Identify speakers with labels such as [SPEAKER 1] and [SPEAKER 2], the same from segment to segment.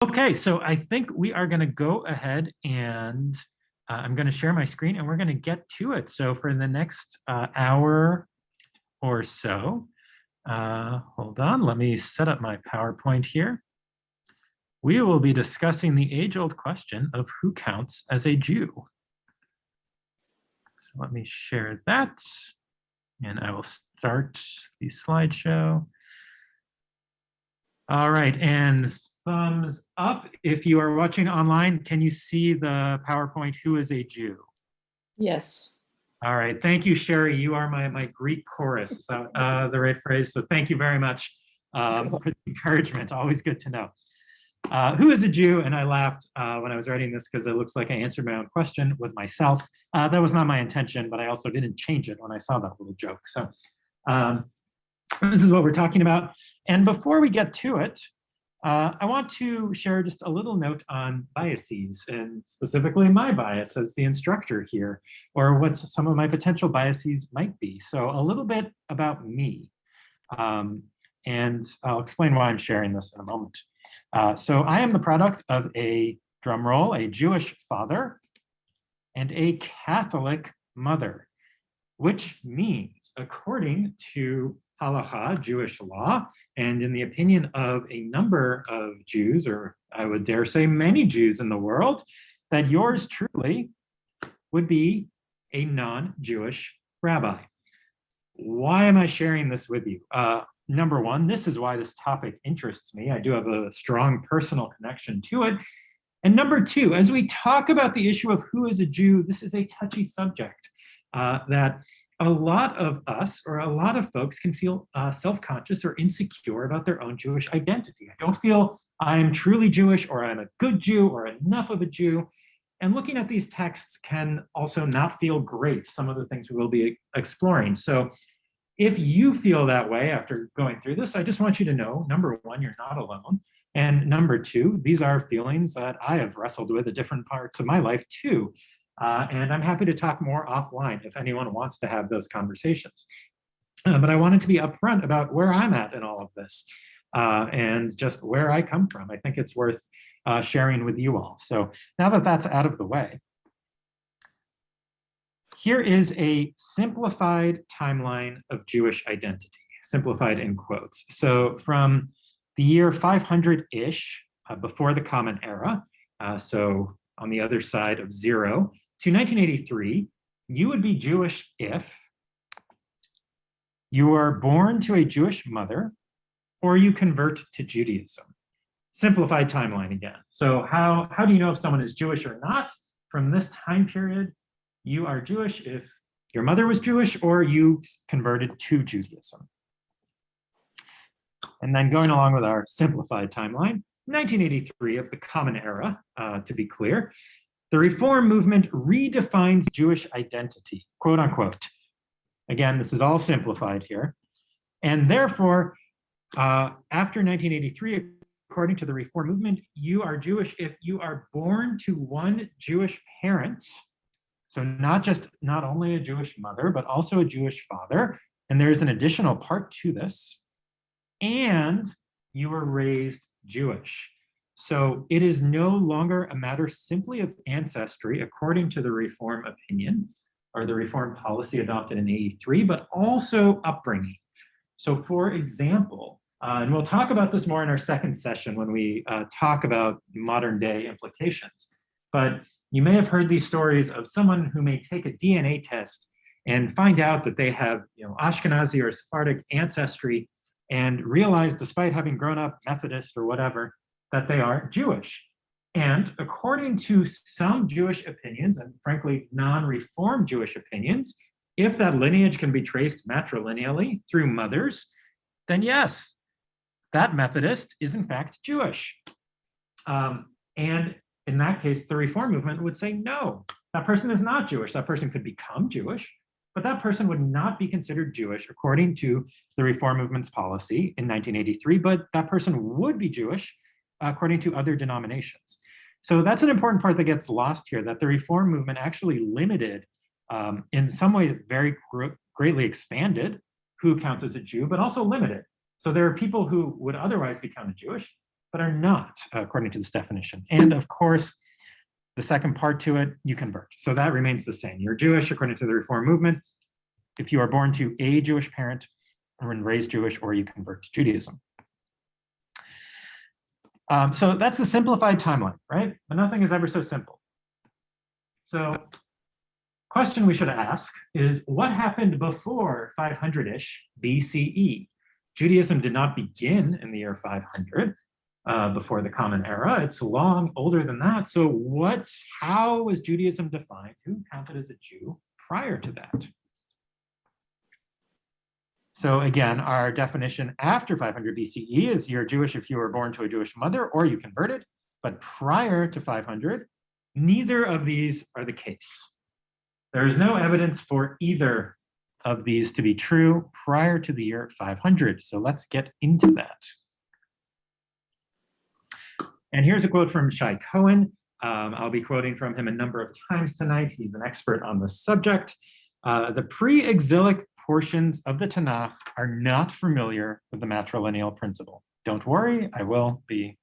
[SPEAKER 1] Okay, so I think we are going to go ahead and I'm going to share my screen and we're going to get to it. So for the next hour or so, hold on, let me set up my PowerPoint here. We will be discussing the age-old question of who counts as a Jew. So let me share that and I will start the slideshow. All right, and thumbs up if you are watching online. Can you see the PowerPoint, who is a Jew?
[SPEAKER 2] Yes.
[SPEAKER 1] All right, thank you, Sherry. You are my Greek chorus, is that the right phrase? So thank you very much for the encouragement, always good to know. Who is a Jew? And I laughed when I was writing this because it looks like I answered my own question with myself. That was not my intention, but I also didn't change it when I saw that little joke. So this is what we're talking about. And before we get to it, I want to share just a little note on biases, and specifically my bias as the instructor here, or what some of my potential biases might be. So a little bit about me, and I'll explain why I'm sharing this in a moment. So I am the product of a, drum roll, a Jewish father and a Catholic mother, which means, according to halacha, Jewish law, and in the opinion of a number of Jews, or I would dare say many Jews in the world, that yours truly would be a non-Jewish rabbi. Why am I sharing this with you? Number one, this is why this topic interests me. I do have a strong personal connection to it. And number two, as we talk about the issue of who is a Jew, this is a touchy subject that a lot of us, or a lot of folks, can feel self-conscious or insecure about their own Jewish identity. I don't feel I'm truly Jewish, or I'm a good Jew, or enough of a Jew. And looking at these texts can also not feel great, some of the things we will be exploring. So if you feel that way after going through this, I just want you to know, number one, you're not alone. And number two, these are feelings that I have wrestled with at different parts of my life too. And I'm happy to talk more offline if anyone wants to have those conversations. But I wanted to be upfront about where I'm at in all of this and just where I come from. I think it's worth sharing with you all. So now that that's out of the way, here is a simplified timeline of Jewish identity, simplified in quotes. So from the year 500-ish, before the Common Era, so on the other side of zero, to 1983, you would be Jewish if you are born to a Jewish mother or you convert to Judaism. Simplified timeline again. So how do you know if someone is Jewish or not? From this time period, you are Jewish if your mother was Jewish or you converted to Judaism. And then going along with our simplified timeline, 1983 of the Common Era, to be clear, the Reform movement redefines Jewish identity, quote unquote. Again, this is all simplified here. And therefore, after 1983, according to the Reform movement, you are Jewish if you are born to one Jewish parent. So not only a Jewish mother, but also a Jewish father. And there's an additional part to this. And you were raised Jewish. So it is no longer a matter simply of ancestry, according to the Reform opinion, or the Reform policy adopted in 83, but also upbringing. So for example, and we'll talk about this more in our second session when we talk about modern day implications, but you may have heard these stories of someone who may take a DNA test and find out that they have, Ashkenazi or Sephardic ancestry, and realize, despite having grown up Methodist or whatever, that they are Jewish. And according to some Jewish opinions, and frankly, non-Reform Jewish opinions, if that lineage can be traced matrilineally through mothers, then yes, that Methodist is in fact Jewish. And in that case, the Reform movement would say, no, that person is not Jewish. That person could become Jewish, but that person would not be considered Jewish according to the Reform movement's policy in 1983, but that person would be Jewish according to other denominations. So that's an important part that gets lost here, that the Reform movement actually limited, in some way very greatly expanded who counts as a Jew, but also limited. So there are people who would otherwise be counted Jewish, but are not, according to this definition. And of course, the second part to it, you convert. So that remains the same. You're Jewish according to the Reform movement if you are born to a Jewish parent or raised Jewish, or you convert to Judaism. So that's the simplified timeline, right? But nothing is ever so simple. So question we should ask is, what happened before 500-ish BCE? Judaism did not begin in the year 500 before the Common Era. It's long older than that. So how was Judaism defined? Who counted as a Jew prior to that? So again, our definition after 500 BCE is you're Jewish if you were born to a Jewish mother or you converted, but prior to 500, neither of these are the case. There is no evidence for either of these to be true prior to the year 500. So let's get into that. And here's a quote from Shai Cohen. I'll be quoting from him a number of times tonight. He's an expert on the subject. The pre-exilic portions of the Tanakh are not familiar with the matrilineal principle. Don't worry, I will be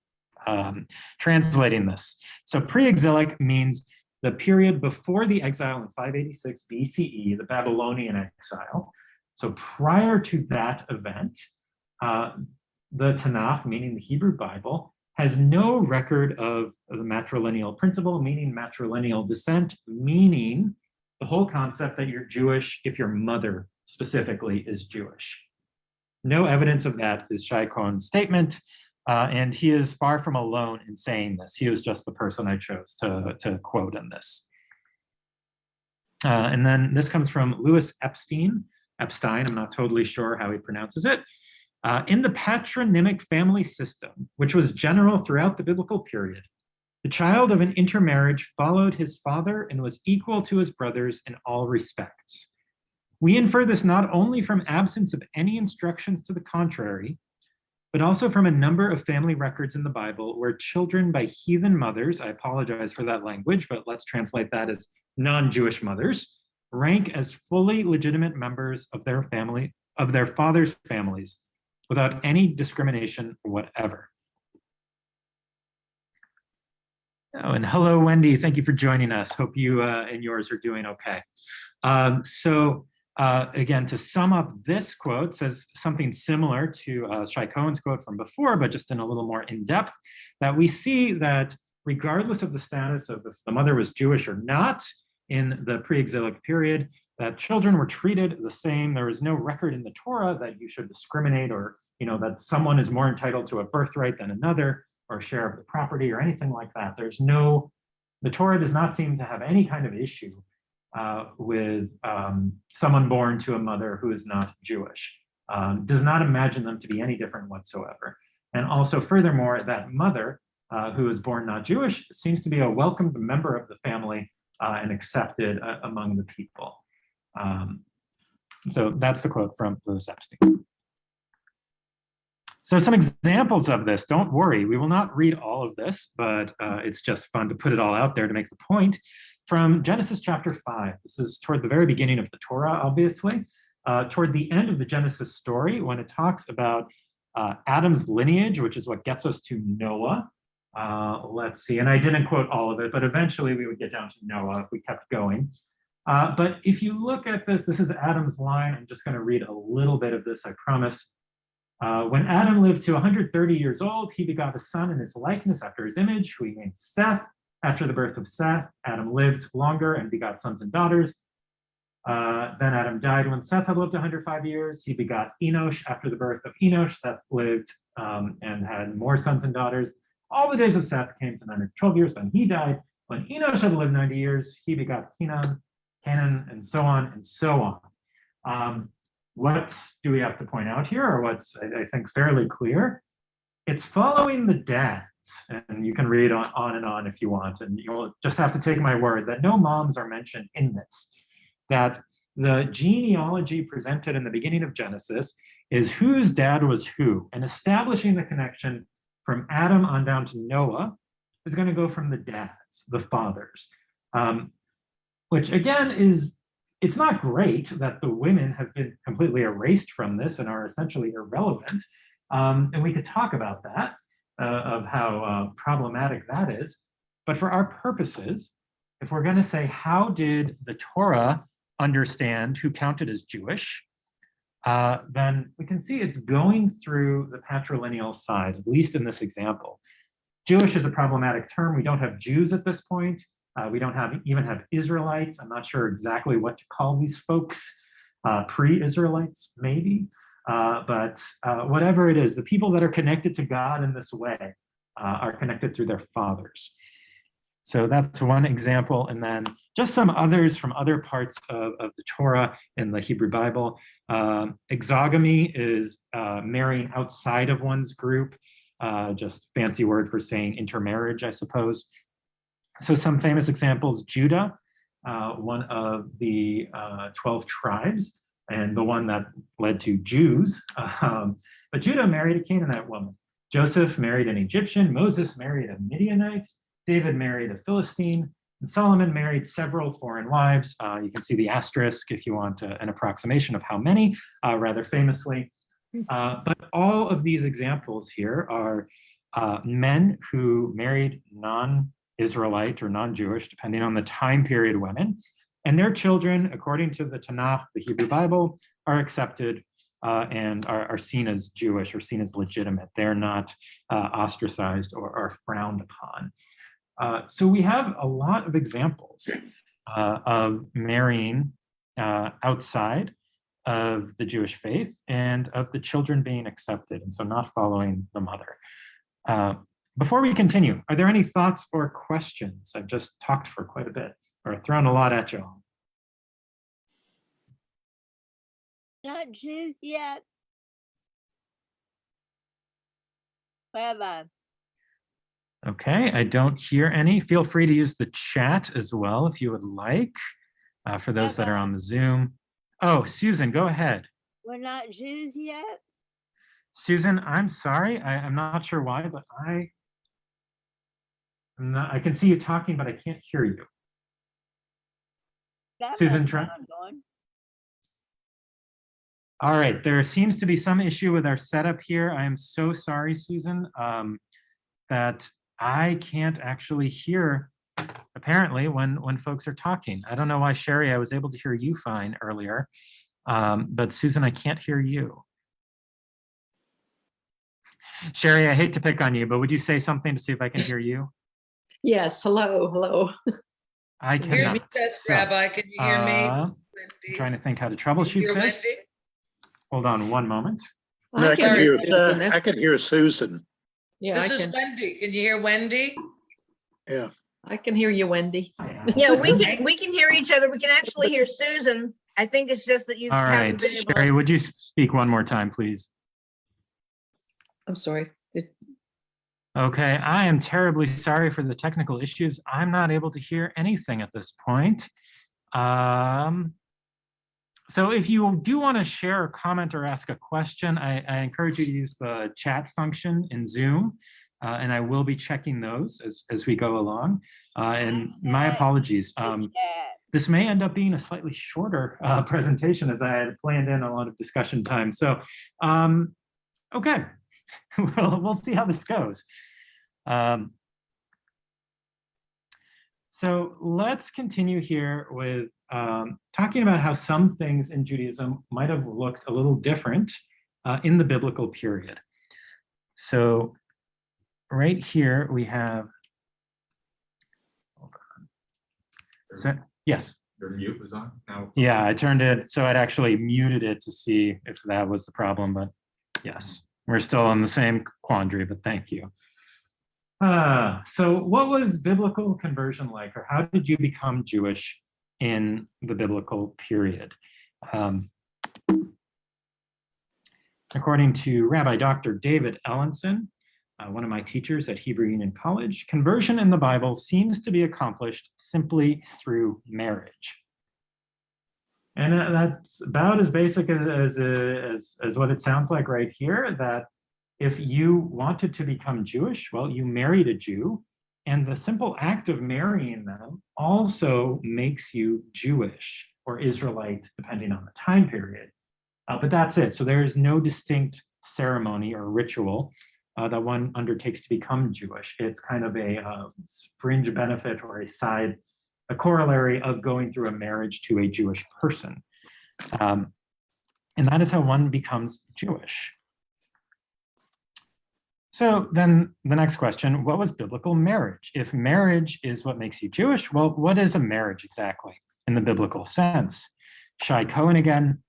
[SPEAKER 1] translating this. So pre-exilic means the period before the exile in 586 BCE, the Babylonian exile. So prior to that event, the Tanakh, meaning the Hebrew Bible, has no record of the matrilineal principle, meaning matrilineal descent, meaning the whole concept that you're Jewish if your mother specifically is Jewish. No evidence of that is Shai Cohen's statement, and he is far from alone in saying this. He was just the person I chose to quote in this. And then this comes from Louis Epstein, I'm not totally sure how he pronounces it. In the patronymic family system, which was general throughout the biblical period, the child of an intermarriage followed his father and was equal to his brothers in all respects. We infer this not only from absence of any instructions to the contrary, but also from a number of family records in the Bible where children by heathen mothers, I apologize for that language, but let's translate that as non-Jewish mothers, rank as fully legitimate members of their family, of their father's families, without any discrimination whatever. Oh, and hello, Wendy. Thank you for joining us. Hope you and yours are doing okay. Again, to sum up, this quote says something similar to Shai Cohen's quote from before, but just in a little more in-depth, that we see that regardless of the status of if the mother was Jewish or not in the pre-exilic period, that children were treated the same. There is no record in the Torah that you should discriminate or that someone is more entitled to a birthright than another or a share of the property or anything like that. The Torah does not seem to have any kind of issue with someone born to a mother who is not Jewish. Does not imagine them to be any different whatsoever. And also furthermore, that mother who is born not Jewish seems to be a welcomed member of the family and accepted among the people. So that's the quote from Louis Epstein. So some examples of this, don't worry, we will not read all of this, but it's just fun to put it all out there to make the point. From Genesis chapter 5, this is toward the very beginning of the Torah, obviously, toward the end of the Genesis story, when it talks about Adam's lineage, which is what gets us to Noah. Let's see, and I didn't quote all of it, but eventually we would get down to Noah if we kept going. But if you look at this is Adam's line. I'm just gonna read a little bit of this, I promise. When Adam lived to 130 years old, he begot a son in his likeness after his image, who he named Seth. After the birth of Seth, Adam lived longer and begot sons and daughters. Then Adam died when Seth had lived 105 years. He begot Enosh. After the birth of Enosh, Seth lived and had more sons and daughters. All the days of Seth came to 912 years, then he died. When Enosh had lived 90 years, he begot Canaan, and so on and so on. What do we have to point out here, or what's, I think, fairly clear? It's following the dads, and you can read on and on if you want, and you'll just have to take my word that no moms are mentioned in this, that the genealogy presented in the beginning of Genesis is whose dad was who, and establishing the connection from Adam on down to Noah is going to go from the dads, the fathers, which again it's not great that the women have been completely erased from this and are essentially irrelevant. And we could talk about that. of how problematic that is. But for our purposes, if we're going to say, how did the Torah understand who counted as Jewish, then we can see it's going through the patrilineal side, at least in this example. Jewish is a problematic term. We don't have Jews at this point. We don't even have Israelites. I'm not sure exactly what to call these folks. Pre-Israelites, maybe. But whatever it is, the people that are connected to God in this way are connected through their fathers. So that's one example. And then just some others from other parts of the Torah in the Hebrew Bible. Exogamy is marrying outside of one's group, just fancy word for saying intermarriage, I suppose. So some famous examples: Judah, one of the 12 tribes, and the one that led to Jews. But Judah married a Canaanite woman. Joseph married an Egyptian. Moses married a Midianite. David married a Philistine. And Solomon married several foreign wives. You can see the asterisk if you want an approximation of how many, rather famously. But all of these examples here are men who married non-Israelite or non-Jewish, depending on the time period women. And their children, according to the Tanakh, the Hebrew Bible, are accepted and are seen as Jewish or seen as legitimate. They're not ostracized or frowned upon. So we have a lot of examples of marrying outside of the Jewish faith and of the children being accepted, and so not following the mother. Before we continue, are there any thoughts or questions? I've just talked for quite a bit, or thrown a lot at you all.
[SPEAKER 2] Not Jews yet. Rabbi.
[SPEAKER 1] Okay, I don't hear any. Feel free to use the chat as well if you would like, for those that are on the Zoom. Oh, Susan, go ahead.
[SPEAKER 2] We're not Jews yet?
[SPEAKER 1] Susan, I'm sorry. I'm not sure why, but I can see you talking, but I can't hear you. Susan, try. All right, there seems to be some issue with our setup here. I am so sorry, Susan, that I can't actually hear, apparently, when folks are talking. I don't know why, Sherry, I was able to hear you fine earlier, but Susan, I can't hear you. Sherry, I hate to pick on you, but would you say something to see if I can hear you?
[SPEAKER 3] Yes, hello, hello.
[SPEAKER 1] I cannot.
[SPEAKER 4] Here's my test, Rabbi. Can you hear me?
[SPEAKER 1] I'm trying to think how to troubleshoot this.
[SPEAKER 4] Wendy?
[SPEAKER 1] Hold on one moment.
[SPEAKER 3] I can hear Susan.
[SPEAKER 5] I can hear Susan.
[SPEAKER 3] Yeah,
[SPEAKER 4] This is Wendy. Can you hear Wendy?
[SPEAKER 5] Yeah.
[SPEAKER 3] I can hear you, Wendy.
[SPEAKER 6] Yeah, we can hear each other. We can actually hear Susan. I think it's just that you
[SPEAKER 1] All right,
[SPEAKER 6] haven't been able
[SPEAKER 1] Sherry,
[SPEAKER 6] to.
[SPEAKER 1] would you speak one more time, please?
[SPEAKER 3] I'm sorry.
[SPEAKER 1] Okay, I am terribly sorry for the technical issues. I'm not able to hear anything at this point. So if you do want to share a comment or ask a question, I encourage you to use the chat function in Zoom, and I will be checking those as we go along. And my apologies. This may end up being a slightly shorter presentation as I had planned in a lot of discussion time. So, okay, we'll see how this goes. So let's continue here with talking about how some things in Judaism might have looked a little different in the biblical period. So right here we have, hold on. So, yes.
[SPEAKER 7] Your mute was on now?
[SPEAKER 1] Yeah, I turned it, so I'd actually muted it to see if that was the problem, but yes, we're still on the same quandary, but thank you. So what was biblical conversion like, or how did you become Jewish in the biblical period? According to Rabbi Dr. David Ellenson, one of my teachers at Hebrew Union College, conversion in the Bible seems to be accomplished simply through marriage. And that's about as basic as what it sounds like right here, that if you wanted to become Jewish, well, you married a Jew, and the simple act of marrying them also makes you Jewish or Israelite, depending on the time period. But that's it. So there is no distinct ceremony or ritual that one undertakes to become Jewish. It's kind of a fringe benefit or a corollary of going through a marriage to a Jewish person. And that is how one becomes Jewish. So then the next question, what was biblical marriage? If marriage is what makes you Jewish, well, what is a marriage exactly in the biblical sense? Shai Cohen again.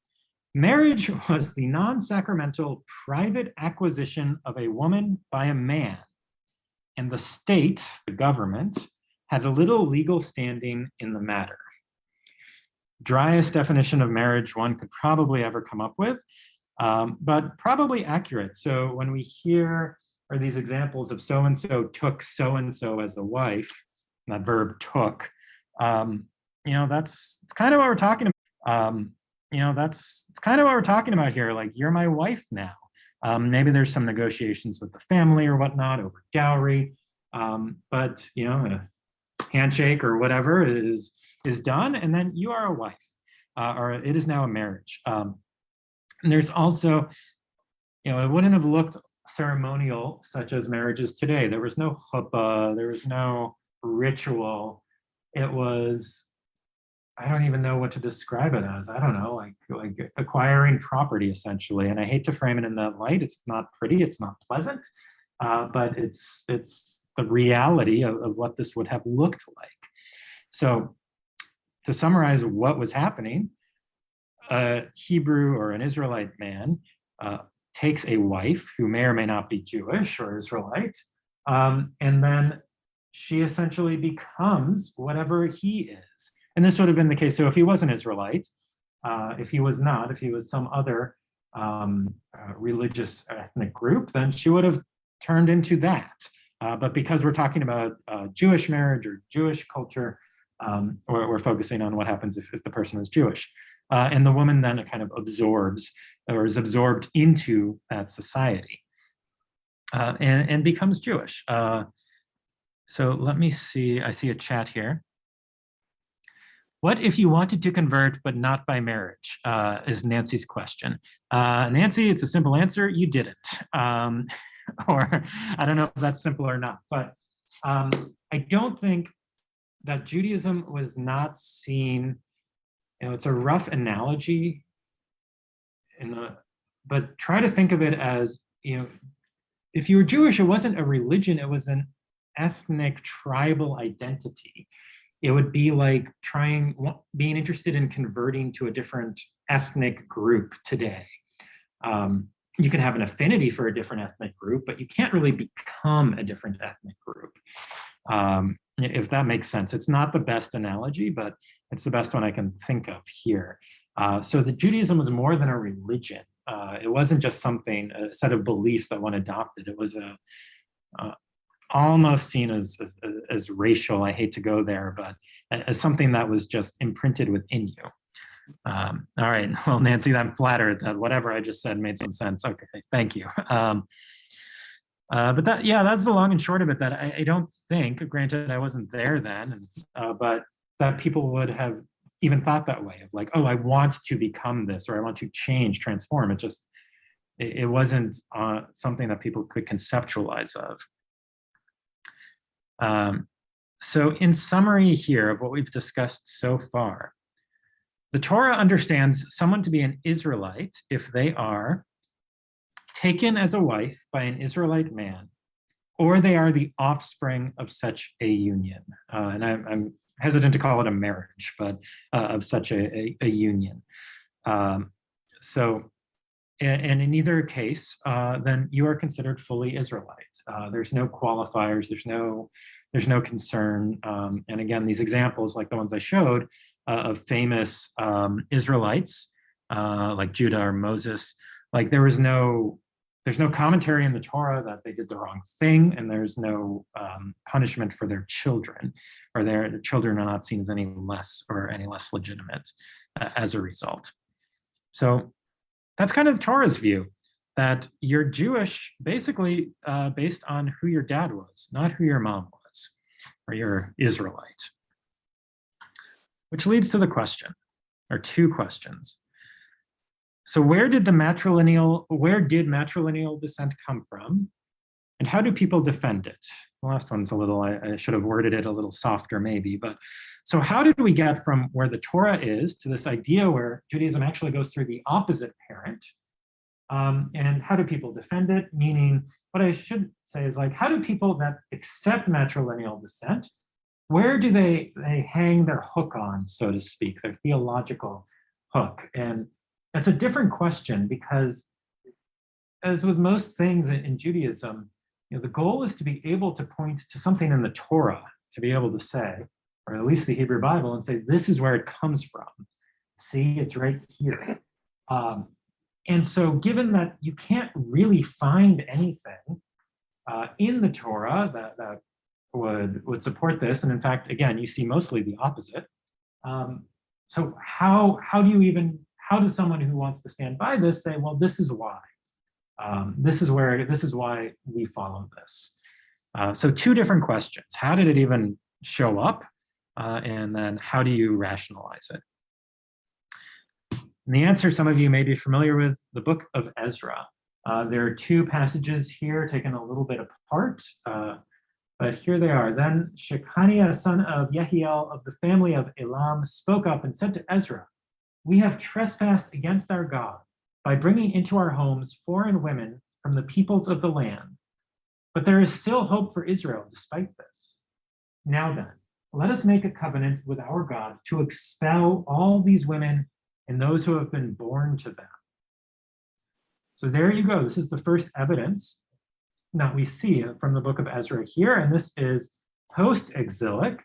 [SPEAKER 1] Marriage was the non-sacramental private acquisition of a woman by a man, and the state, the government, had a little legal standing in the matter. Driest definition of marriage one could probably ever come up with, but probably accurate. So when we hear are these examples of so-and-so took so-and-so as a wife, that verb took, that's kind of what we're talking about. That's kind of what we're talking about here. Like, you're my wife now. Maybe there's some negotiations with the family or whatnot over dowry, but a handshake or whatever is done, and then you are a wife, or it is now a marriage. And there's also, it wouldn't have looked ceremonial such as marriages today. There was no chuppah, there was no ritual. It was, I don't even know what to describe it as. I don't know, like acquiring property essentially. And I hate to frame it in that light. It's not pretty, it's not pleasant, but it's the reality of what this would have looked like. So to summarize what was happening, a Hebrew or an Israelite man takes a wife who may or may not be Jewish or Israelite, and then she essentially becomes whatever he is. And this would have been the case. So if he was an Israelite, if he was not, if he was some other religious ethnic group, then she would have turned into that. But because we're talking about Jewish marriage or Jewish culture, we're focusing on what happens if the person is Jewish. And the woman then kind of absorbs or is absorbed into that society and becomes Jewish. So let me see, I see a chat here. What if you wanted to convert but not by marriage, is Nancy's question. Nancy, it's a simple answer, you didn't. Or I don't know if that's simple or not, but I don't think that Judaism was not seen, it's a rough analogy, but try to think of it as, if you were Jewish, it wasn't a religion, it was an ethnic tribal identity. It would be like being interested in converting to a different ethnic group today. You can have an affinity for a different ethnic group, but you can't really become a different ethnic group. If that makes sense. It's not the best analogy, but it's the best one I can think of here. So the Judaism was more than a religion. It wasn't just something, a set of beliefs that one adopted. It was almost seen as racial. I hate to go there, but as something that was just imprinted within you. All right, well, Nancy, I'm flattered that whatever I just said made some sense. Okay, thank you. But that's the long and short of it, that I don't think, granted I wasn't there then, but that people would have even thought that way of like, oh, I want to become this, or I want to change, transform. It wasn't something that people could conceptualize of. So in summary here of what we've discussed so far, the Torah understands someone to be an Israelite if they are taken as a wife by an Israelite man, or they are the offspring of such a union. And I'm hesitant to call it a marriage, but of such a union. And in either case, then you are considered fully Israelite. There's no qualifiers, there's no concern. And again, these examples, like the ones I showed, of famous Israelites, like Judah or Moses, like there's no commentary in the Torah that they did the wrong thing, and there's no punishment for their children, or their children are not seen as any less legitimate as a result. So that's kind of the Torah's view, that you're Jewish basically based on who your dad was, not who your mom was, or you're Israelite. Which leads to the question, or two questions. So where did matrilineal descent come from? And how do people defend it? The last one's a little, I should have worded it a little softer maybe, but so how did we get from where the Torah is to this idea where Judaism actually goes through the opposite parent? And how do people defend it? Meaning, what I should say is like, how do people that accept matrilineal descent, where do they hang their hook on, so to speak, their theological hook? And that's a different question because as with most things in Judaism, the goal is to be able to point to something in the Torah, to be able to say, or at least the Hebrew Bible, and say, this is where it comes from. See, it's right here. And so given that you can't really find anything in the Torah that would support this, and in fact, again, you see mostly the opposite. So how does someone who wants to stand by this say, well, this is why? This is why we follow this. So two different questions. How did it even show up? And then how do you rationalize it? And the answer, some of you may be familiar with the book of Ezra. There are two passages here taken a little bit apart, but here they are. Then Shechaniah, son of Yehiel of the family of Elam, spoke up and said to Ezra, "We have trespassed against our God by bringing into our homes foreign women from the peoples of the land. But there is still hope for Israel despite this. Now then, let us make a covenant with our God to expel all these women and those who have been born to them." So there you go. This is the first evidence that we see from the book of Ezra here, and this is PostExilic.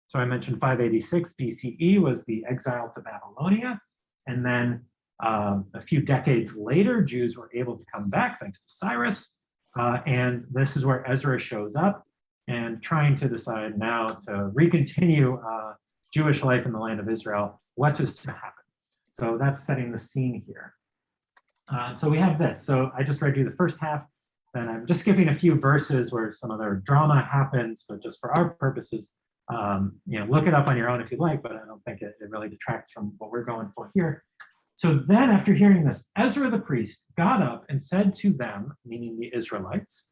[SPEAKER 1] So I mentioned 586 BCE was the exile to Babylonia, and then a few decades later, Jews were able to come back thanks to Cyrus, and this is where Ezra shows up and trying to decide now to recontinue Jewish life in the land of Israel. What is to happen? So that's setting the scene here. So we have this. So I just read you the first half, and I'm just skipping a few verses where some other drama happens, but just for our purposes, look it up on your own if you'd like, but I don't think it really detracts from what we're going for here. So then after hearing this, Ezra the priest got up and said to them, meaning the Israelites,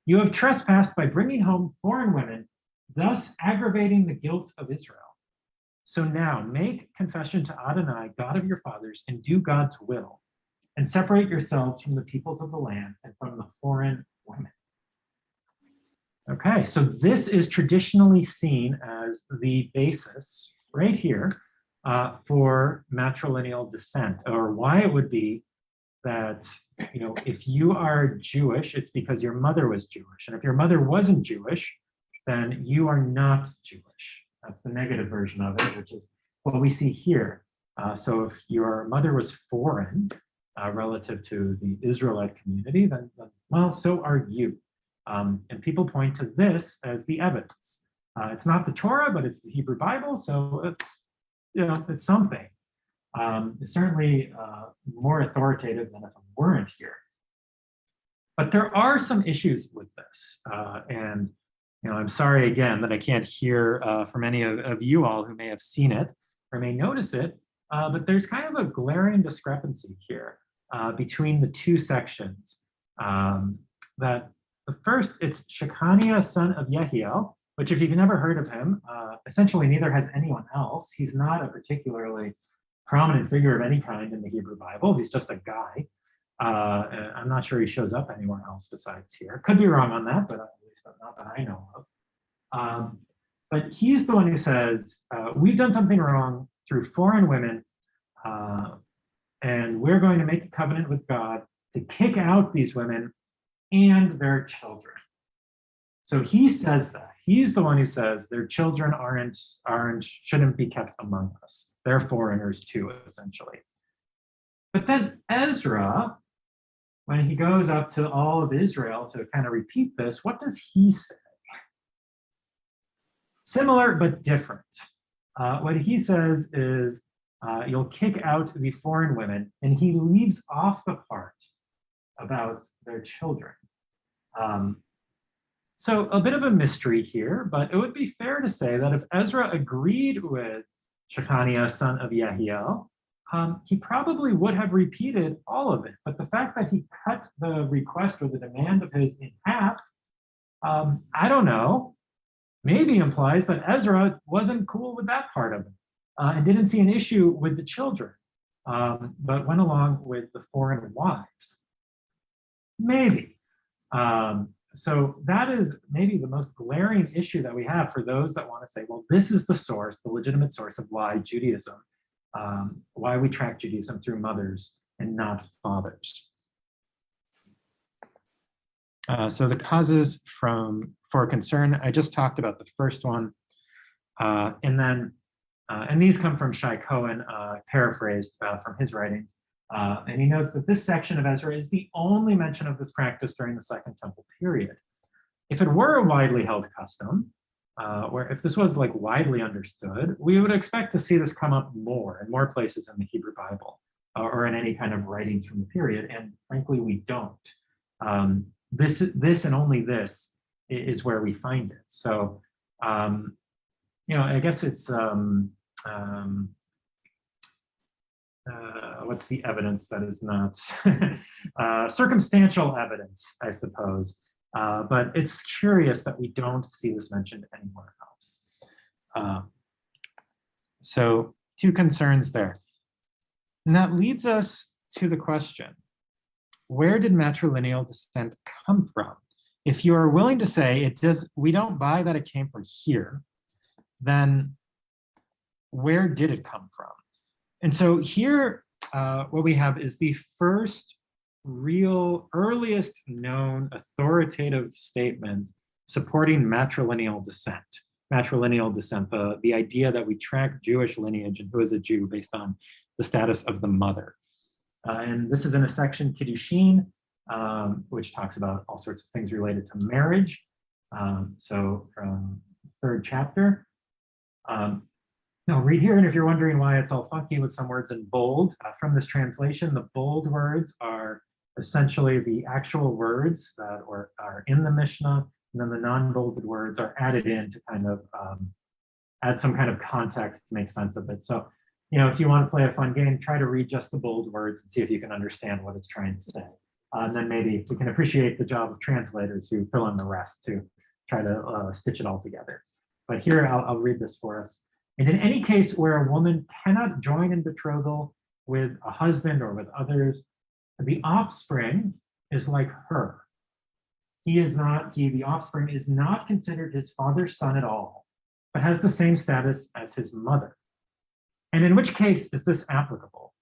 [SPEAKER 1] "You have trespassed by bringing home foreign women, thus aggravating the guilt of Israel. So now make confession to Adonai, God of your fathers, and do God's will, and separate yourselves from the peoples of the land and from the foreign women." Okay, so this is traditionally seen as the basis right here for matrilineal descent, or why it would be that, if you are Jewish, it's because your mother was Jewish. And if your mother wasn't Jewish, then you are not Jewish. That's the negative version of it, which is what we see here. So if your mother was foreign relative to the Israelite community, then well, so are you. And people point to this as the evidence. It's not the Torah, but it's the Hebrew Bible, so it's something. It's certainly more authoritative than if it weren't here. But there are some issues with this, and I'm sorry again that I can't hear from any of you all who may have seen it or may notice it, but there's kind of a glaring discrepancy here between the two sections. That the first, it's Shechaniah, son of Yehiel, which if you've never heard of him, essentially neither has anyone else. He's not a particularly prominent figure of any kind in the Hebrew Bible. He's just a guy. I'm not sure he shows up anywhere else besides here. Could be wrong on that, but at least not that I know of. But he's the one who says, we've done something wrong through foreign women, and we're going to make a covenant with God to kick out these women and their children. So he says that. He's the one who says their children shouldn't be kept among us. They're foreigners too, essentially. But then Ezra, when he goes up to all of Israel to kind of repeat this, what does he say? Similar but different. What he says is, you'll kick out the foreign women, and he leaves off the part about their children. So a bit of a mystery here, but it would be fair to say that if Ezra agreed with Shechaniah, son of Yehiel, he probably would have repeated all of it. But the fact that he cut the request or the demand of his in half, I don't know, maybe implies that Ezra wasn't cool with that part of it and didn't see an issue with the children, but went along with the foreign wives. Maybe. So that is maybe the most glaring issue that we have for those that want to say, well, this is the source, the legitimate source of why Judaism, why we track Judaism through mothers and not fathers. So the causes for concern, I just talked about the first one. And these come from Shai Cohen, paraphrased from his writings. And he notes that this section of Ezra is the only mention of this practice during the Second Temple period. If it were a widely held custom, or if this was like widely understood, we would expect to see this come up more in more places in the Hebrew Bible or in any kind of writings from the period. And frankly, we don't. This and only this is where we find it. So, I guess it's, what's the evidence that is not circumstantial evidence, I suppose. But it's curious that we don't see this mentioned anywhere else. So 2 concerns there. And that leads us to the question, where did matrilineal descent come from? If you are willing to say we don't buy that it came from here, then where did it come from? And so here, what we have is the first real earliest known authoritative statement supporting matrilineal descent. Matrilineal descent, the idea that we track Jewish lineage and who is a Jew based on the status of the mother. And this is in a section, Kiddushin, which talks about all sorts of things related to marriage. So from 3rd chapter. Now read here, and if you're wondering why it's all funky with some words in bold, from this translation, the bold words are essentially the actual words that are in the Mishnah, and then the non-bolded words are added in to kind of add some kind of context to make sense of it. So, if you want to play a fun game, try to read just the bold words and see if you can understand what it's trying to say. And then maybe we can appreciate the job of translators who fill in the rest to try to stitch it all together. But here, I'll read this for us. And in any case where a woman cannot join in betrothal with a husband or with others, the offspring is like her. The offspring is not considered his father's son at all, but has the same status as his mother. And in which case is this applicable?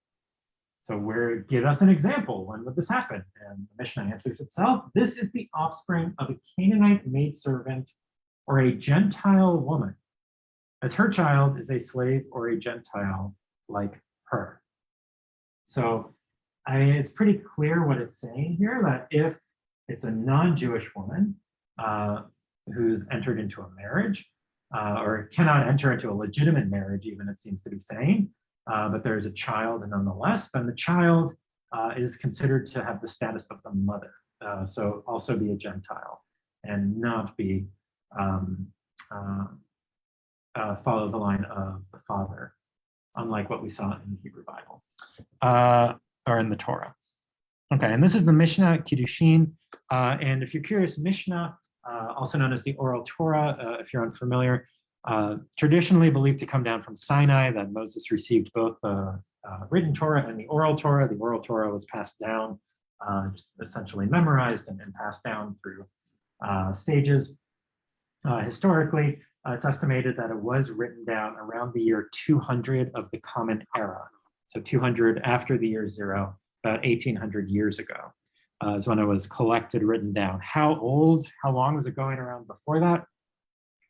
[SPEAKER 1] So give us an example. When would this happen? And the Mishnah answers itself. This is the offspring of a Canaanite maidservant or a Gentile woman, as her child is a slave or a Gentile like her. So it's pretty clear what it's saying here, that if it's a non-Jewish woman who's entered into a marriage, or cannot enter into a legitimate marriage, even it seems to be saying, but there's a child nonetheless, then the child is considered to have the status of the mother. So also be a Gentile and not be follow the line of the father, unlike what we saw in the Hebrew Bible or in the Torah. Okay, and this is the Mishnah Kiddushin. And if you're curious, Mishnah, also known as the Oral Torah, if you're unfamiliar, traditionally believed to come down from Sinai, that Moses received both the written Torah and the Oral Torah. The Oral Torah was passed down, just essentially memorized and passed down through sages. Historically, it's estimated that it was written down around the year 200 of the Common Era. So 200 after the year 0, about 1800 years ago, is when it was collected, written down. How long was it going around before that?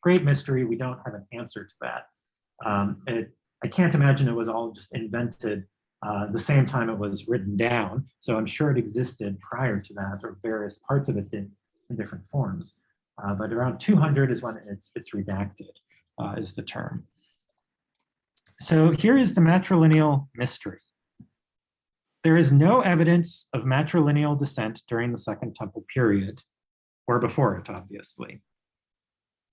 [SPEAKER 1] Great mystery. We don't have an answer to that. I can't imagine it was all just invented the same time it was written down. So I'm sure it existed prior to that, or various parts of it did in different forms. But around 200 is when it's redacted, is the term. So here is the matrilineal mystery. There is no evidence of matrilineal descent during the Second Temple period, or before it, obviously.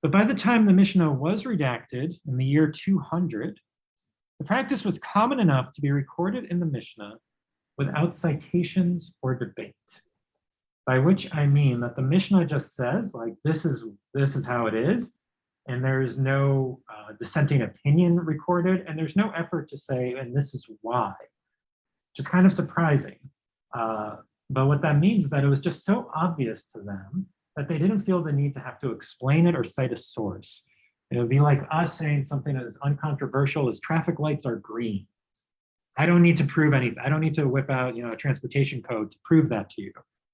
[SPEAKER 1] But by the time the Mishnah was redacted in the year 200, The practice was common enough to be recorded in the Mishnah without citations or debate. By which I mean that the Mishnah just says, like, this is how it is, and there's no dissenting opinion recorded, and there's no effort to say, and this is why, which is kind of surprising. But what that means is that it was just so obvious to them that they didn't feel the need to have to explain it or cite a source. It would be like us saying something that is uncontroversial as traffic lights are green. I don't need to prove anything. I don't need to whip out, a transportation code to prove that to you,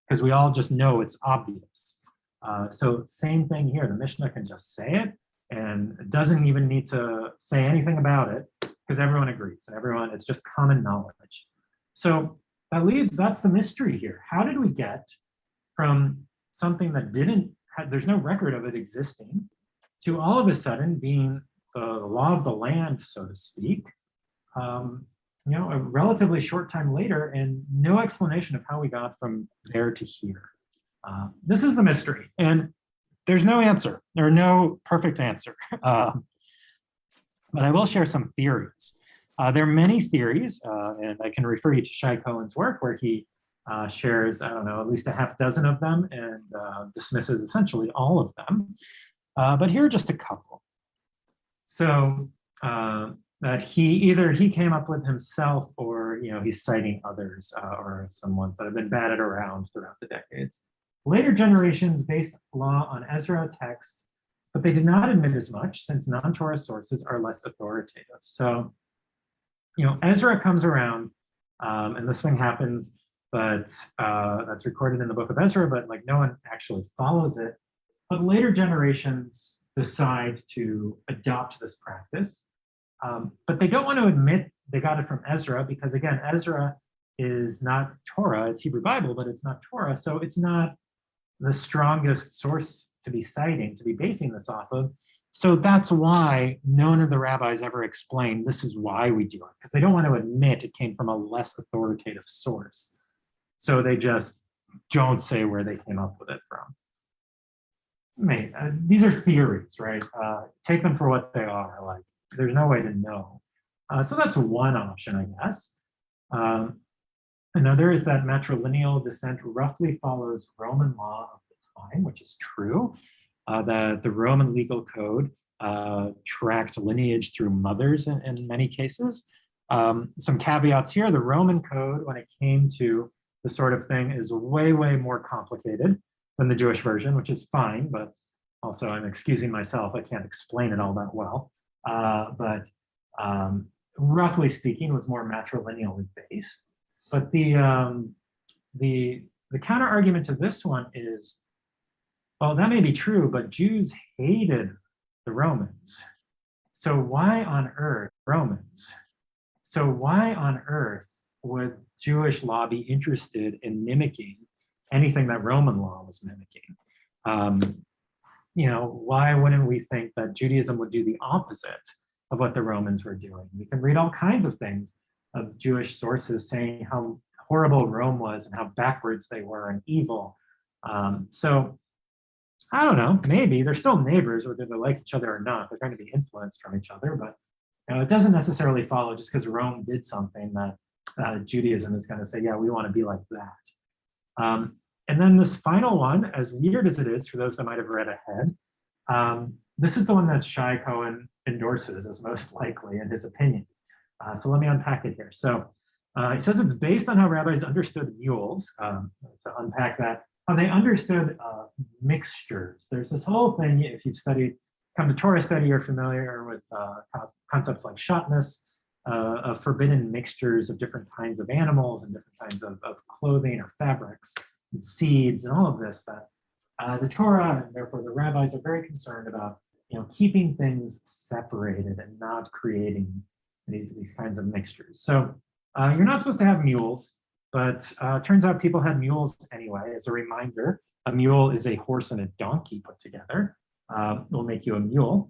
[SPEAKER 1] because we all just know it's obvious. So same thing here. The Mishnah can just say it, and it doesn't even need to say anything about it, because everyone agrees. It's just common knowledge. So that's the mystery here. How did we get from something that there's no record of it existing, to all of a sudden being the law of the land, so to speak, a relatively short time later, and no explanation of how we got from there to here. This is the mystery, and there's no answer. There's no perfect answer. But I will share some theories. There are many theories, and I can refer you to Shai Cohen's work, where he shares, at least a half dozen of them, and dismisses essentially all of them. But here are just a couple. So that he came up with himself, or he's citing others, or some ones that have been batted around throughout the decades. Later generations based law on Ezra text, but they did not admit as much, since non-Torah sources are less authoritative. So, Ezra comes around, and this thing happens, but that's recorded in the book of Ezra, but no one actually follows it. But later generations decide to adopt this practice, but they don't want to admit they got it from Ezra, because again, Ezra is not Torah. It's Hebrew Bible, but it's not Torah, so it's not the strongest source to be citing, to be basing this off of. So that's why none of the rabbis ever explained this is why we do it, because they don't want to admit it came from a less authoritative source. So they just don't say where they came up with it from. These are theories, right? Take them for what they are. There's no way to know. So that's one option, I guess. Another is that matrilineal descent roughly follows Roman law of the time, which is true. That the Roman legal code tracked lineage through mothers in many cases. Some caveats here: the Roman code, when it came to this sort of thing, is way, way more complicated than the Jewish version, which is fine, but also I'm excusing myself, I can't explain it all that well. But roughly speaking, it was more matrilineally based. But the counter argument to this one is, well, that may be true, but Jews hated the Romans. So why on earth, Romans? So why on earth would Jewish law be interested in mimicking anything that Roman law was mimicking? Why wouldn't we think that Judaism would do the opposite of what the Romans were doing? We can read all kinds of things of Jewish sources saying how horrible Rome was and how backwards they were and evil. So I don't know, maybe they're still neighbors, whether they like each other or not. They're going to be influenced from each other, but it doesn't necessarily follow just because Rome did something that Judaism is going to say, yeah, we want to be like that. And then this final one, as weird as it is for those that might have read ahead, this is the one that Shai Cohen endorses as most likely in his opinion. So let me unpack it here. So he says it's based on how rabbis understood mules. To unpack that, how they understood mixtures. There's this whole thing, if you've come to Torah study, you're familiar with concepts like shatnez, of forbidden mixtures of different kinds of animals and different kinds of clothing or fabrics and seeds and all of this, that the Torah and therefore the rabbis are very concerned about, keeping things separated and not creating these kinds of mixtures. So you're not supposed to have mules, but turns out people had mules anyway. As a reminder, a mule is a horse and a donkey put together. Will make you a mule.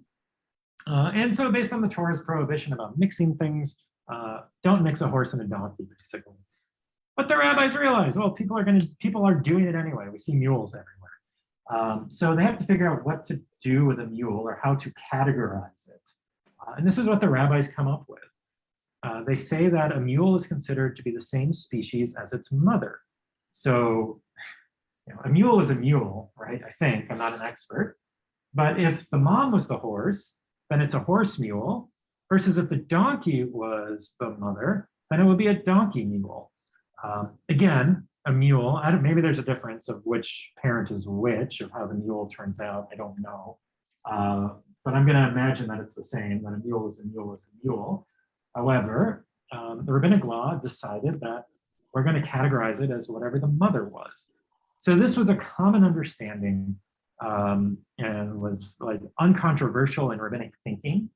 [SPEAKER 1] And so based on the Torah's prohibition about mixing things, don't mix a horse and a donkey, basically. But the rabbis realize, well, people are doing it anyway. We see mules everywhere. So they have to figure out what to do with a mule or how to categorize it. And this is what the rabbis come up with. they say that a mule is considered to be the same species as its mother. So, a mule is a mule, right? I think, I'm not an expert. But if the mom was the horse, then it's a horse mule, versus if the donkey was the mother, then it would be a donkey mule. Again, a mule, maybe there's a difference of which parent is which, of how the mule turns out, I don't know. But I'm gonna imagine that it's the same, that a mule is a mule is a mule. However, the rabbinic law decided that we're gonna categorize it as whatever the mother was. So this was a common understanding and was like uncontroversial in rabbinic thinking.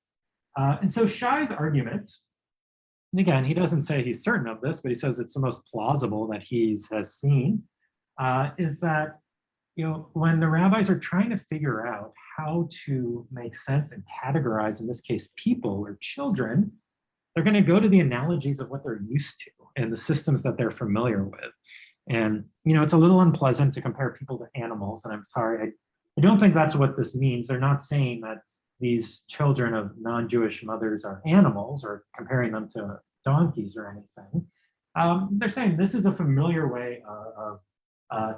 [SPEAKER 1] And so Shai's argument, and again, he doesn't say he's certain of this, but he says it's the most plausible that he has seen, is that when the rabbis are trying to figure out how to make sense and categorize, in this case, people or children, they're going to go to the analogies of what they're used to and the systems that they're familiar with. And it's a little unpleasant to compare people to animals, and I'm sorry, I don't think that's what this means. They're not saying that these children of non-Jewish mothers are animals or comparing them to donkeys or anything. They're saying this is a familiar way of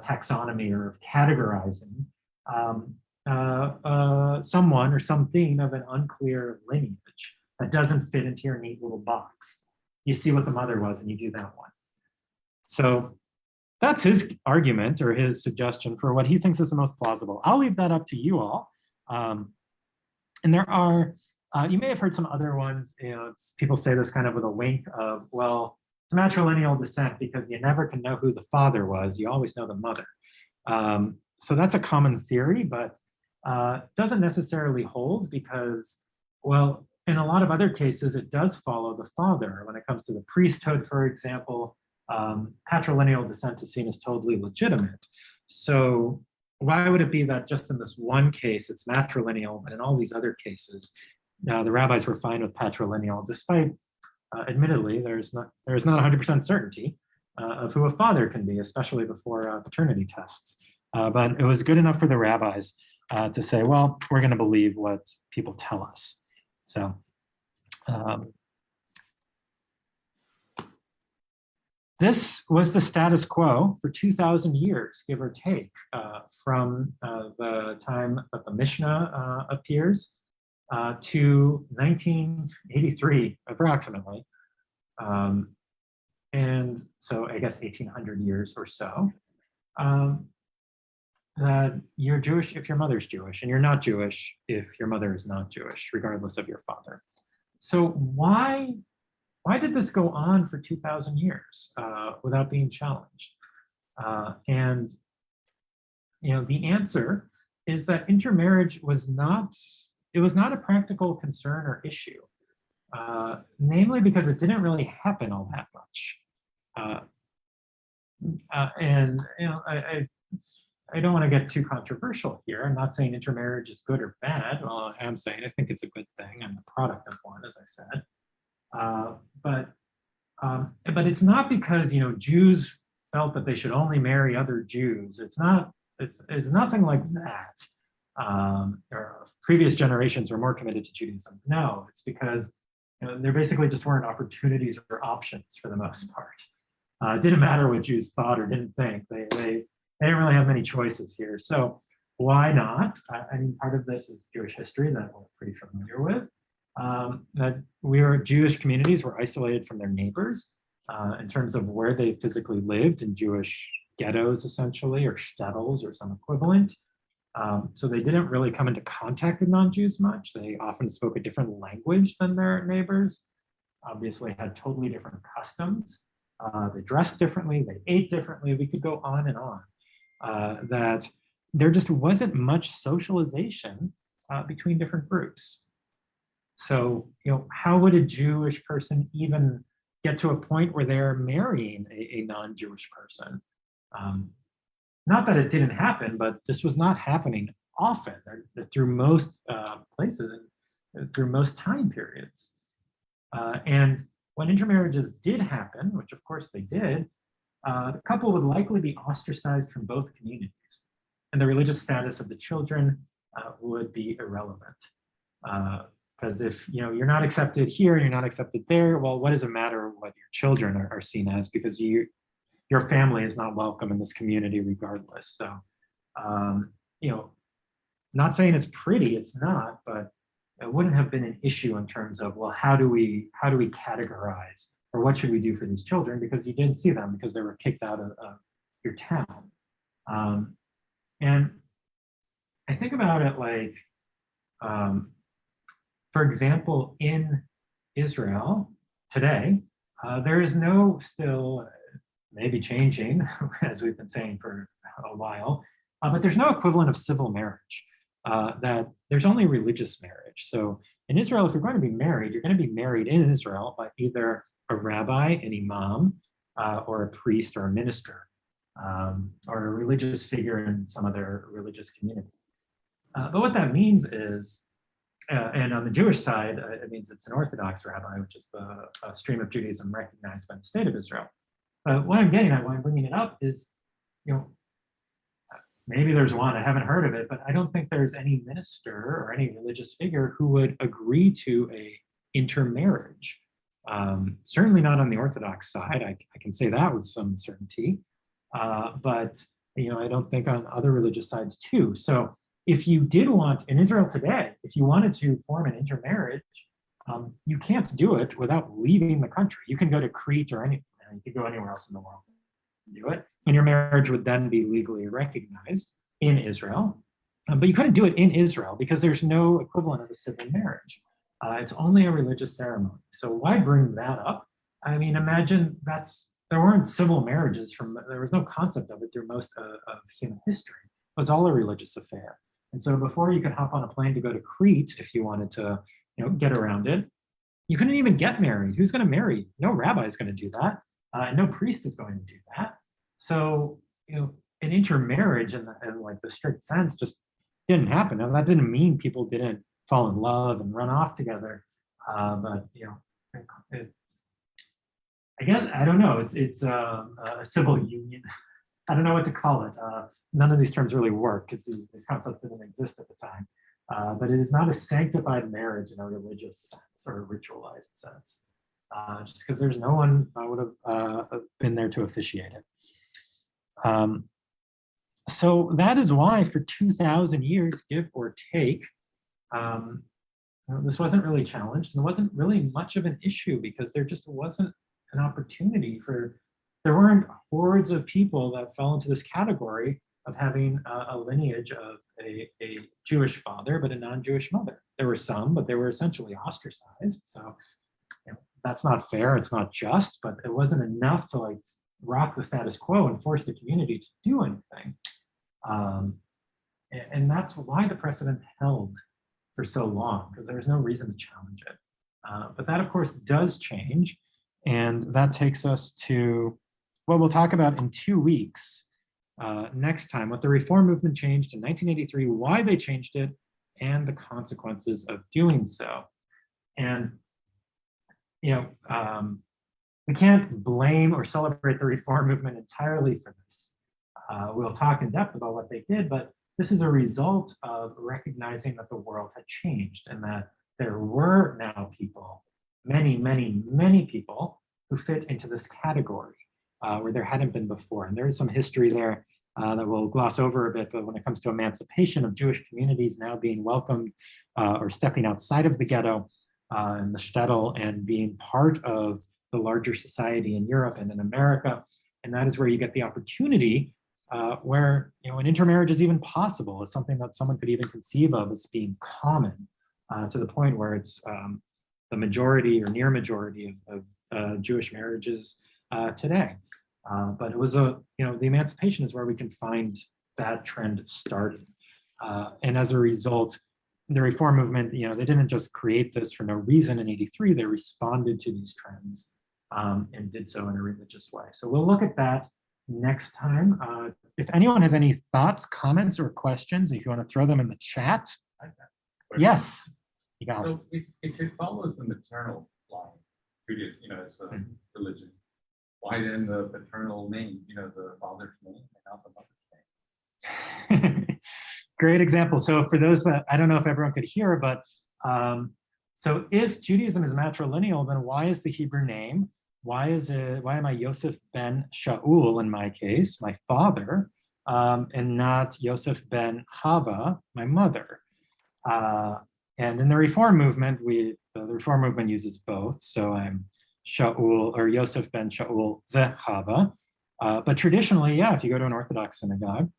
[SPEAKER 1] taxonomy or of categorizing someone or something of an unclear lineage that doesn't fit into your neat little box. You see what the mother was and you do that one. So that's his argument or his suggestion for what he thinks is the most plausible. I'll leave that up to you all. And there are, you may have heard some other ones, people say this kind of with a wink of, well, it's matrilineal descent because you never can know who the father was, you always know the mother. So that's a common theory, but doesn't necessarily hold because, well, in a lot of other cases, it does follow the father. When it comes to the priesthood, for example, patrilineal descent is seen as totally legitimate. So why would it be that just in this one case it's matrilineal, but in all these other cases, the rabbis were fine with patrilineal, despite, admittedly, there's not 100% certainty of who a father can be, especially before paternity tests. But it was good enough for the rabbis to say, well, we're going to believe what people tell us. So this was the status quo for 2,000 years, give or take, from the time that the Mishnah appears to 1983, approximately. And so I guess 1,800 years or so. You're Jewish if your mother's Jewish, and you're not Jewish if your mother is not Jewish, regardless of your father. So why did this go on for 2,000 years without being challenged? And the answer is that intermarriage was not a practical concern or issue, namely because it didn't really happen all that much. I don't want to get too controversial here. I'm not saying intermarriage is good or bad. Well, I am saying I think it's a good thing. I'm the product of one, as I said. But it's not because Jews felt that they should only marry other Jews. It's nothing like that. Or previous generations were more committed to Judaism. No, it's because there basically just weren't opportunities or options for the most part. It didn't matter what Jews thought or didn't think. They didn't really have many choices here. So why not? I mean, part of this is Jewish history that we're pretty familiar with. That Jewish communities were isolated from their neighbors in terms of where they physically lived in Jewish ghettos, essentially, or shtetls or some equivalent. So they didn't really come into contact with non-Jews much. They often spoke a different language than their neighbors, obviously had totally different customs. They dressed differently, they ate differently. We could go on and on. That there just wasn't much socialization between different groups. So, how would a Jewish person even get to a point where they're marrying a non-Jewish person? Not that it didn't happen, but this was not happening often through most places and through most time periods. And when intermarriages did happen, which of course they did, the couple would likely be ostracized from both communities, and the religious status of the children would be irrelevant. Because if you're not accepted here and you're not accepted there, well, what does it matter what your children are seen as? Because your family is not welcome in this community regardless. So, not saying it's pretty, it's not, but it wouldn't have been an issue in terms of, well, how do we categorize, or what should we do for these children? Because you didn't see them because they were kicked out of your town. And I think about it like, for example, in Israel today, there is no still, maybe changing, as we've been saying for a while, but there's no equivalent of civil marriage. That there's only religious marriage. So in Israel, if you're going to be married, you're going to be married in Israel by either a rabbi, an imam, or a priest or a minister, or a religious figure in some other religious community. But what that means is, and on the Jewish side, it means it's an Orthodox rabbi, which is the stream of Judaism recognized by the state of Israel. But what I'm getting at, why I'm bringing it up is, maybe there's one, I haven't heard of it, but I don't think there's any minister or any religious figure who would agree to a intermarriage. Certainly not on the Orthodox side, I can say that with some certainty. But I don't think on other religious sides too. So if you did want, in Israel today, if you wanted to form an intermarriage, you can't do it without leaving the country. You can go to Crete or you could go anywhere else in the world and do it. And your marriage would then be legally recognized in Israel. But you couldn't do it in Israel because there's no equivalent of a civil marriage. It's only a religious ceremony. So why bring that up? I mean, imagine there weren't civil marriages there was no concept of it through most of human history. It was all a religious affair. And so before you could hop on a plane to go to Crete, if you wanted to, get around it, you couldn't even get married. Who's going to marry? No rabbi is going to do that. And no priest is going to do that. So, an intermarriage in like the strict sense just didn't happen. Now that didn't mean people didn't fall in love and run off together. But again, I don't know. It's a civil union. I don't know what to call it. None of these terms really work because these concepts didn't exist at the time. But it is not a sanctified marriage in a religious sense or a ritualized sense. Just because there's no one that would have been there to officiate it. So that is why for 2,000 years, give or take, this wasn't really challenged and wasn't really much of an issue because there just wasn't an opportunity there weren't hordes of people that fell into this category of having a lineage of a Jewish father, but a non-Jewish mother. There were some, but they were essentially ostracized. So that's not fair, it's not just, but it wasn't enough to rock the status quo and force the community to do anything. And that's why the precedent held for so long, because there was no reason to challenge it. But that, of course, does change. And that takes us to what we'll talk about in 2 weeks next time, what the Reform movement changed in 1983, why they changed it, and the consequences of doing so. And we can't blame or celebrate the Reform movement entirely for this. We'll talk in depth about what they did, but this is a result of recognizing that the world had changed and that there were now people, many, many, many people who fit into this category where there hadn't been before. And there is some history there that we'll gloss over a bit, but when it comes to emancipation of Jewish communities now being welcomed or stepping outside of the ghetto and the shtetl and being part of the larger society in Europe and in America. And that is where you get the opportunity where an intermarriage is even possible, is something that someone could even conceive of as being common to the point where it's the majority or near majority of Jewish marriages today. But it was the emancipation is where we can find that trend started. And as a result, the Reform movement, they didn't just create this for no reason in '83, they responded to these trends and did so in a religious way. So we'll look at that next time. If anyone has any thoughts, comments, or questions, if you want to throw them in the chat. Yes, you got it.
[SPEAKER 7] So if it follows the maternal line, as a religion, why then the paternal name, the father's name and not the mother's name?
[SPEAKER 1] Great example. So for those that, I don't know if everyone could hear, but So if Judaism is matrilineal, then why is the Hebrew name? Why am I Yosef ben Shaul in my case, my father, and not Yosef ben Chava, my mother? And in the Reform movement, the Reform movement uses both. So I'm Shaul or Yosef ben Shaul ve'Chava. But traditionally, yeah, if you go to an Orthodox synagogue,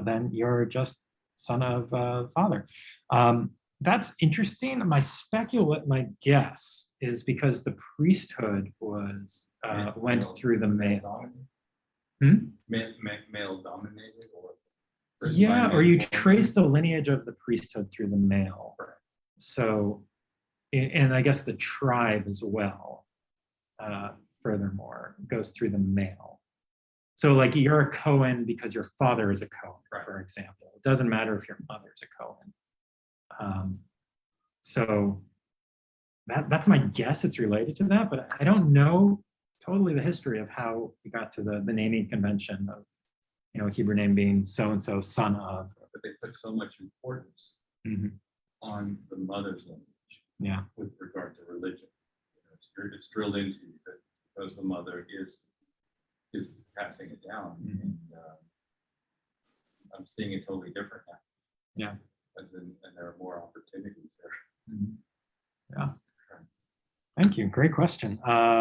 [SPEAKER 1] then you're just son of father. That's interesting. My guess is because the priesthood was went through the male.
[SPEAKER 7] Male dominated or?
[SPEAKER 1] Yeah, or you trace the lineage of the priesthood through the male. So, and I guess the tribe as well, furthermore, goes through the male. So like you're a Cohen because your father is a Cohen, for example. It doesn't matter if your mother's a Cohen. So that's my guess. It's related to that, but I don't know totally the history of how we got to the naming convention of, you know, Hebrew name being so-and-so, son of.
[SPEAKER 7] But they put so much importance on the mother's lineage.
[SPEAKER 1] Yeah.
[SPEAKER 7] With regard to religion. You know, it's drilled into you that because the mother is passing it down. And I'm seeing it totally different now.
[SPEAKER 1] Yeah.
[SPEAKER 7] And there are more opportunities there.
[SPEAKER 1] Yeah. Thank you. Great question.